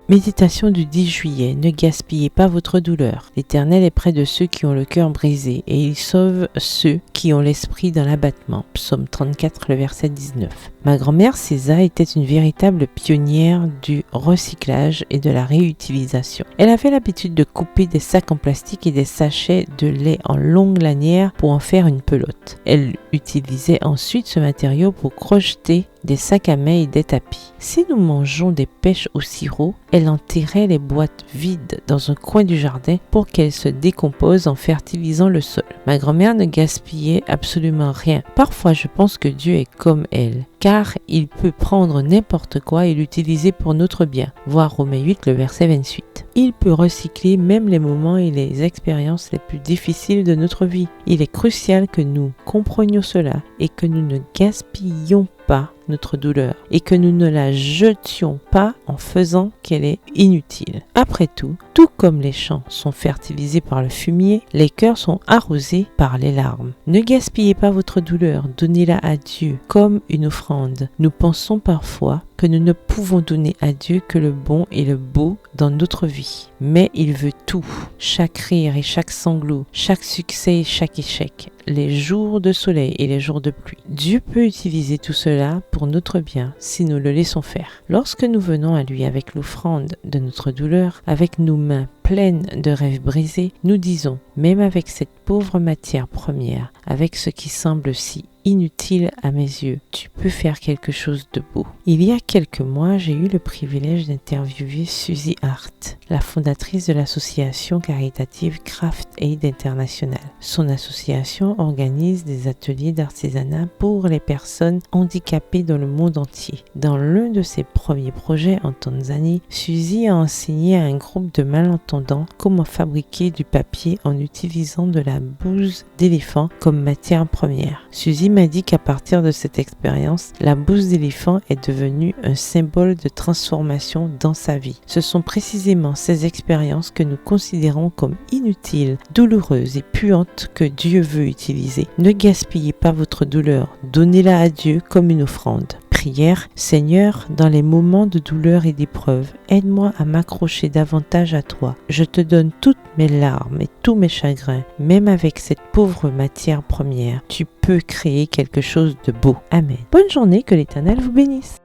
Méditation du 10 juillet. Ne gaspillez pas votre douleur. L'Éternel est près de ceux qui ont le cœur brisé et il sauve ceux qui ont l'esprit dans l'abattement. Psaume 34, le verset 19. Ma grand-mère Césa était une véritable pionnière du recyclage et de la réutilisation. Elle avait l'habitude de couper des sacs en plastique et des sachets de lait en longues lanières pour en faire une pelote. Elle utilisait ensuite ce matériau pour crocheter des sacs à main et des tapis. Si nous mangeons des pêches au sirop, elle enterrait les boîtes vides dans un coin du jardin pour qu'elles se décomposent en fertilisant le sol. Ma grand-mère ne gaspillait absolument rien. Parfois, je pense que Dieu est comme elle, car il peut prendre n'importe quoi et l'utiliser pour notre bien. Voir Romains 8, le verset 28. Il peut recycler même les moments et les expériences les plus difficiles de notre vie. Il est crucial que nous comprenions cela et que nous ne gaspillions pas notre douleur et que nous ne la jetions pas en faisant qu'elle est inutile. Après tout comme les champs sont fertilisés par le fumier, les cœurs sont arrosés par les larmes. Ne gaspillez pas votre douleur, donnez-la à Dieu comme une offrande. Nous pensons parfois que nous ne pouvons donner à Dieu que le bon et le beau dans notre vie. Mais il veut tout, chaque rire et chaque sanglot, chaque succès et chaque échec, les jours de soleil et les jours de pluie. Dieu peut utiliser tout cela pour notre bien si nous le laissons faire. Lorsque nous venons à lui avec l'offrande de notre douleur, avec nos mains pleines de rêves brisés, nous disons, même avec cette pauvre matière première, avec ce qui semble si inutile à mes yeux, tu peux faire quelque chose de beau. Il y a quelques mois, j'ai eu le privilège d'interviewer Suzy Hart, la fondatrice de l'association caritative Craft Aid International. Son association organise des ateliers d'artisanat pour les personnes handicapées dans le monde entier. Dans l'un de ses premiers projets en Tanzanie, Suzy a enseigné à un groupe de malentendants comment fabriquer du papier en utilisant de la bouse d'éléphant comme matière première. Suzy m'a dit qu'à partir de cette expérience, la bouse d'éléphant est devenue un symbole de transformation dans sa vie. Ce sont précisément ces expériences que nous considérons comme inutiles, douloureuses et puantes que Dieu veut utiliser. Ne gaspillez pas votre douleur, donnez-la à Dieu comme une offrande. Prière, Seigneur, dans les moments de douleur et d'épreuve, aide-moi à m'accrocher davantage à toi. Je te donne toutes mes larmes et tous mes chagrins, même avec cette pauvre matière première. Tu peux créer quelque chose de beau. Amen. Bonne journée, que l'Éternel vous bénisse.